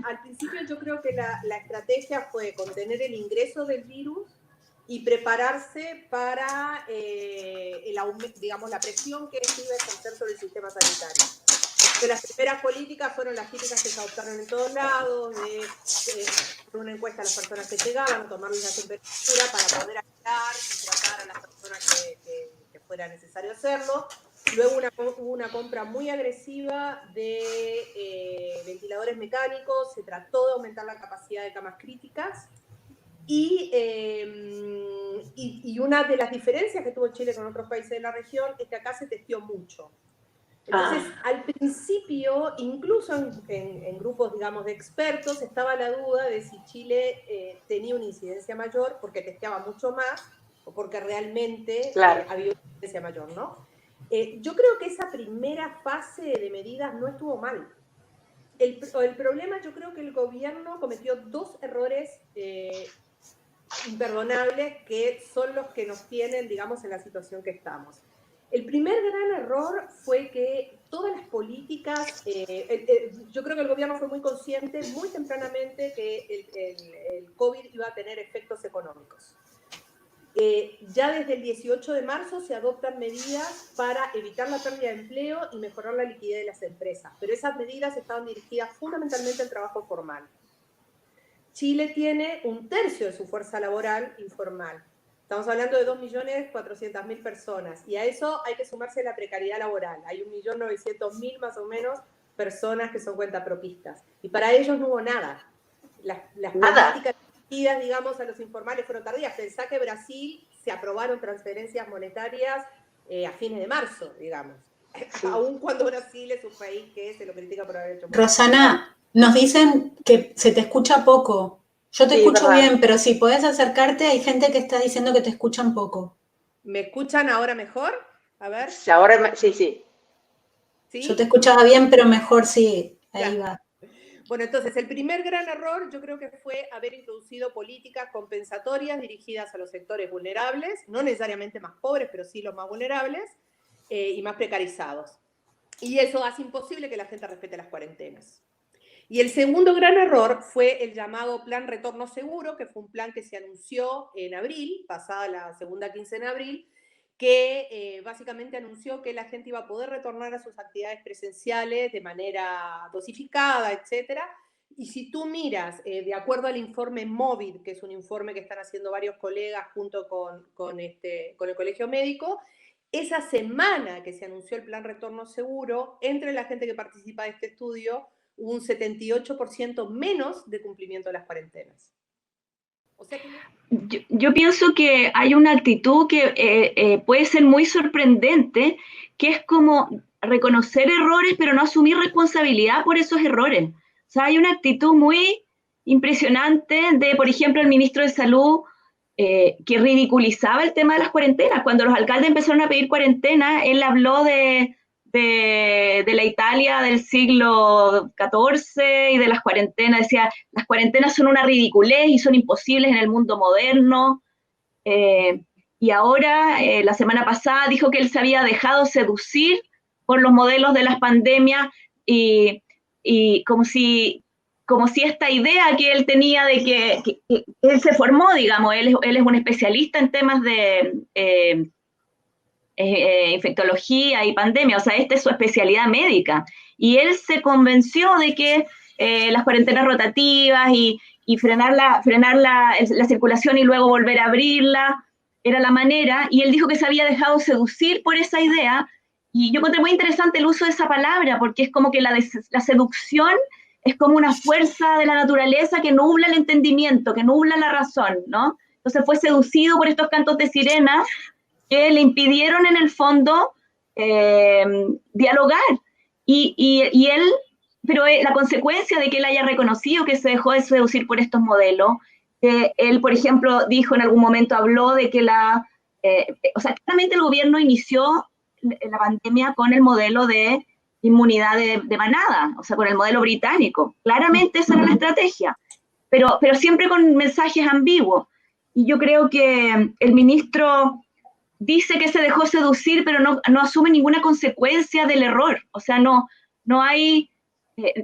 al principio yo creo que la estrategia fue contener el ingreso del virus y prepararse para digamos, la presión que esto iba a ejercer sobre el sistema sanitario. Entonces, las primeras políticas fueron las típicas que se adoptaron en todos lados, de hacer una encuesta a las personas que llegaban, tomarles la temperatura para poder aislar y tratar a las personas que fuera necesario hacerlo. Luego hubo una compra muy agresiva de ventiladores mecánicos, se trató de aumentar la capacidad de camas críticas y una de las diferencias que tuvo Chile con otros países de la región es que acá se testeó mucho. Entonces, al principio, incluso en grupos, digamos, de expertos, estaba la duda de si Chile tenía una incidencia mayor porque testeaba mucho más o porque realmente había una incidencia mayor, ¿no? Yo creo que esa primera fase de medidas no estuvo mal. El problema, yo creo que el gobierno cometió dos errores imperdonables que son los que nos tienen, digamos, en la situación que estamos. El primer gran error fue que todas las políticas, yo creo que el gobierno fue muy consciente muy tempranamente que el COVID iba a tener efectos económicos. Ya desde el 18 de marzo se adoptan medidas para evitar la pérdida de empleo y mejorar la liquidez de las empresas, pero esas medidas estaban dirigidas fundamentalmente al trabajo formal. Chile tiene 1/3 de su fuerza laboral informal. Estamos hablando de 2.400.000 personas y a eso hay que sumarse la precariedad laboral. Hay 1.900.000 más o menos personas que son cuentapropistas y para ellos no hubo nada. Las políticas dirigidas, digamos, a los informales fueron tardías. Pensá que Brasil se aprobaron transferencias monetarias a fines de marzo, digamos. Sí. Aún cuando Brasil es un país que se lo critica por haber hecho... Rosana, nos dicen que se te escucha poco. Yo te escucho bien, pero si podés acercarte, hay gente que está diciendo que te escuchan poco. ¿Me escuchan ahora mejor? A ver. Ahora sí, sí. ¿Sí? Yo te escuchaba bien, pero mejor sí. Ahí va. Bueno, entonces, el primer gran error yo creo que fue haber introducido políticas compensatorias dirigidas a los sectores vulnerables, no necesariamente más pobres, pero sí los más vulnerables y más precarizados. Y eso hace imposible que la gente respete las cuarentenas. Y el segundo gran error fue el llamado Plan Retorno Seguro, que fue un plan que se anunció en abril, pasada la segunda quincena de abril, que básicamente anunció que la gente iba a poder retornar a sus actividades presenciales de manera dosificada, etc. Y si tú miras, de acuerdo al informe MOVID, que es un informe que están haciendo varios colegas junto con el Colegio Médico, esa semana que se anunció el Plan Retorno Seguro, entre la gente que participa de este estudio, hubo un 78% menos de cumplimiento de las cuarentenas. O sea que... Yo pienso que hay una actitud que puede ser muy sorprendente, que es como reconocer errores, pero no asumir responsabilidad por esos errores. O sea, hay una actitud muy impresionante de, por ejemplo, el ministro de Salud, que ridiculizaba el tema de las cuarentenas. Cuando los alcaldes empezaron a pedir cuarentena, él habló de la Italia del siglo XIV y de las cuarentenas. Decía, las cuarentenas son una ridiculez y son imposibles en el mundo moderno. Y ahora, la semana pasada, dijo que él se había dejado seducir por los modelos de las pandemias y como si esta idea que él tenía de que él se formó, digamos, él es un especialista en temas de infectología y pandemia, o sea, esta es su especialidad médica. Y él se convenció de que las cuarentenas rotativas y frenar la circulación y luego volver a abrirla era la manera, y él dijo que se había dejado seducir por esa idea, y yo encontré muy interesante el uso de esa palabra, porque es como que la seducción es como una fuerza de la naturaleza que nubla el entendimiento, que nubla la razón, ¿no? Entonces fue seducido por estos cantos de sirena que le impidieron en el fondo dialogar. Y él, pero la consecuencia de que él haya reconocido que se dejó de seducir por estos modelos, él, por ejemplo, dijo en algún momento, habló de que o sea, claramente el gobierno inició la pandemia con el modelo de inmunidad de manada, o sea, con el modelo británico. Claramente esa era la estrategia, pero siempre con mensajes ambiguos. Y yo creo que el ministro dice que se dejó seducir, pero no asume ninguna consecuencia del error. O sea, no hay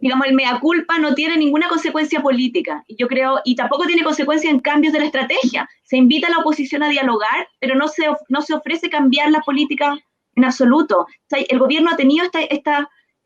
digamos, el mea culpa no tiene ninguna consecuencia política, y yo creo, y tampoco tiene consecuencia en cambios de la estrategia. Se invita a la oposición a dialogar, pero no se ofrece cambiar la política en absoluto. O sea, el gobierno ha tenido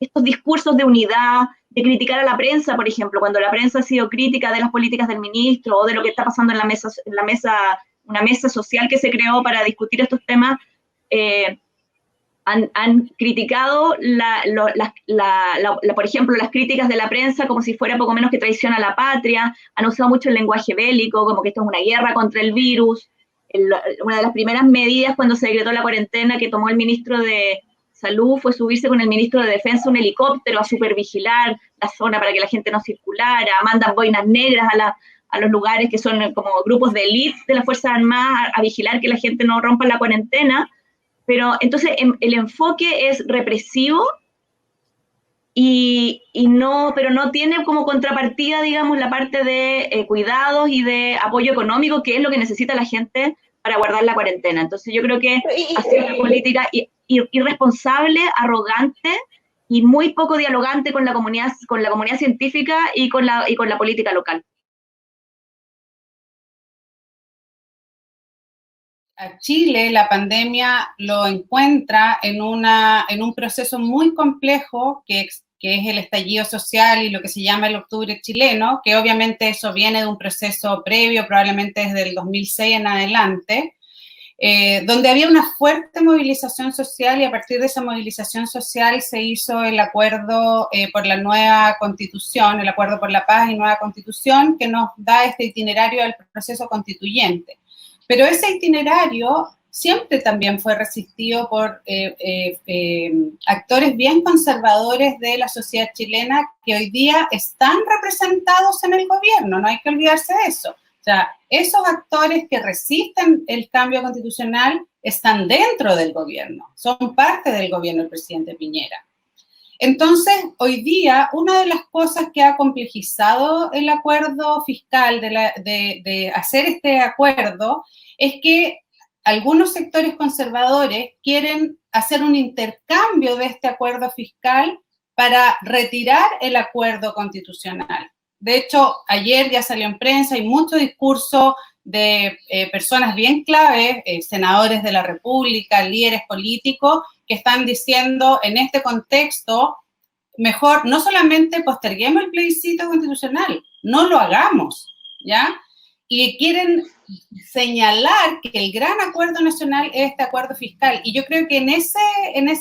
estos discursos de unidad, de criticar a la prensa, por ejemplo, cuando la prensa ha sido crítica de las políticas del ministro o de lo que está pasando en una mesa social que se creó para discutir estos temas. Han criticado, por ejemplo, las críticas de la prensa como si fuera poco menos que traición a la patria, han usado mucho el lenguaje bélico, como que esto es una guerra contra el virus. Una de las primeras medidas cuando se decretó la cuarentena que tomó el ministro de Salud fue subirse con el ministro de Defensa un helicóptero a supervigilar la zona para que la gente no circulara, mandan boinas negras a los lugares que son como grupos de élite de las Fuerzas Armadas a vigilar que la gente no rompa la cuarentena. Pero entonces el enfoque es represivo pero no tiene como contrapartida, digamos, la parte de cuidados y de apoyo económico, que es lo que necesita la gente para guardar la cuarentena. Entonces yo creo que ha sido una política irresponsable, arrogante y muy poco dialogante con la comunidad científica y con la política local. A Chile la pandemia lo encuentra en un proceso muy complejo que es el estallido social y lo que se llama el octubre chileno, que obviamente eso viene de un proceso previo, probablemente desde el 2006 en adelante, donde había una fuerte movilización social y a partir de esa movilización social se hizo el acuerdo por la nueva constitución, el acuerdo por la paz y nueva constitución que nos da este itinerario del proceso constituyente. Pero ese itinerario siempre también fue resistido por actores bien conservadores de la sociedad chilena que hoy día están representados en el gobierno, no hay que olvidarse de eso. O sea, esos actores que resisten el cambio constitucional están dentro del gobierno, son parte del gobierno del presidente Piñera. Entonces, hoy día, una de las cosas que ha complejizado el acuerdo fiscal de hacer este acuerdo es que algunos sectores conservadores quieren hacer un intercambio de este acuerdo fiscal para retirar el acuerdo constitucional. De hecho, ayer ya salió en prensa y mucho discurso de personas bien claves, senadores de la República, líderes políticos, que están diciendo en este contexto, mejor no solamente posterguemos el plebiscito constitucional, no lo hagamos, ¿ya? Y quieren señalar que el gran acuerdo nacional es este acuerdo fiscal. Y yo creo que en ese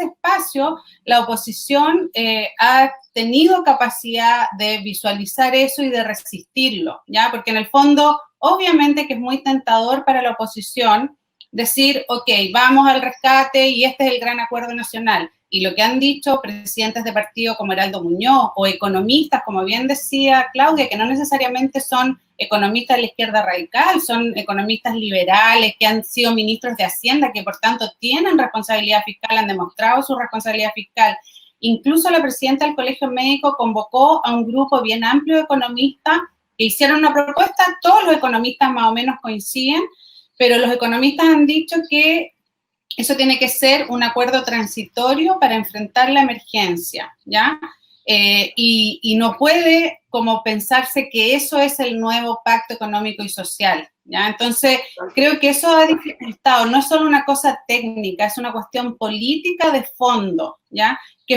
espacio la oposición ha tenido capacidad de visualizar eso y de resistirlo, ¿ya? Porque en el fondo, obviamente que es muy tentador para la oposición decir, ok, vamos al rescate y este es el gran acuerdo nacional. Y lo que han dicho presidentes de partido como Heraldo Muñoz o economistas, como bien decía Claudia, que no necesariamente son economistas de la izquierda radical, son economistas liberales que han sido ministros de Hacienda, que por tanto tienen responsabilidad fiscal, han demostrado su responsabilidad fiscal. Incluso la presidenta del Colegio Médico convocó a un grupo bien amplio de economistas que hicieron una propuesta, todos los economistas más o menos coinciden, pero los economistas han dicho que eso tiene que ser un acuerdo transitorio para enfrentar la emergencia, ¿ya? Y no puede como pensarse que eso es el nuevo pacto económico y social, ¿ya? Entonces, creo que eso ha dificultado, no es solo una cosa técnica, es una cuestión política de fondo, ¿ya? Que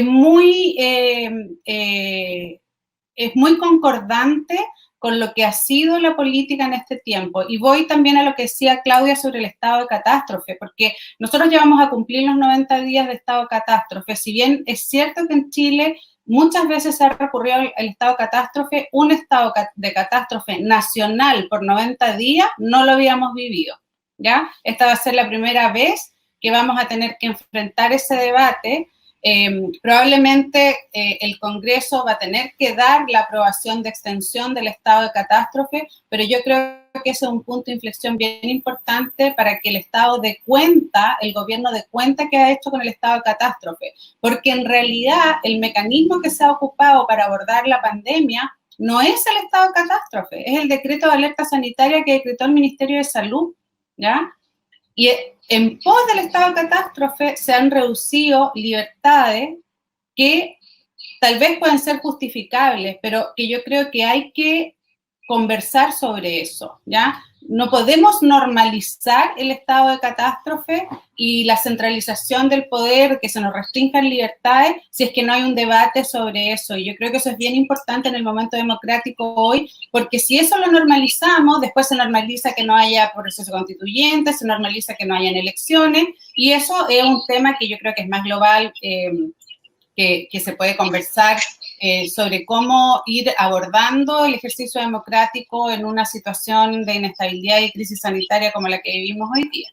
es muy concordante con lo que ha sido la política en este tiempo. Y voy también a lo que decía Claudia sobre el estado de catástrofe, porque nosotros ya vamos a cumplir los 90 días de estado de catástrofe. Si bien es cierto que en Chile muchas veces se ha recurrido al estado de catástrofe, un estado de catástrofe nacional por 90 días no lo habíamos vivido, ¿ya? Esta va a ser la primera vez que vamos a tener que enfrentar ese debate. Probablemente el Congreso va a tener que dar la aprobación de extensión del estado de catástrofe, pero yo creo que ese es un punto de inflexión bien importante para que el Estado dé cuenta, el gobierno dé cuenta que ha hecho con el estado de catástrofe, porque en realidad el mecanismo que se ha ocupado para abordar la pandemia no es el estado de catástrofe, es el decreto de alerta sanitaria que decretó el Ministerio de Salud, ¿ya? Y en pos del estado de catástrofe se han reducido libertades que tal vez pueden ser justificables, pero que yo creo que hay que conversar sobre eso, ¿ya? No podemos normalizar el estado de catástrofe y la centralización del poder, que se nos restrinjan libertades, si es que no hay un debate sobre eso. Y yo creo que eso es bien importante en el momento democrático hoy, porque si eso lo normalizamos, después se normaliza que no haya proceso constituyente, se normaliza que no hayan elecciones, y eso es un tema que yo creo que es más global, que se puede conversar sobre cómo ir abordando el ejercicio democrático en una situación de inestabilidad y crisis sanitaria como la que vivimos hoy día.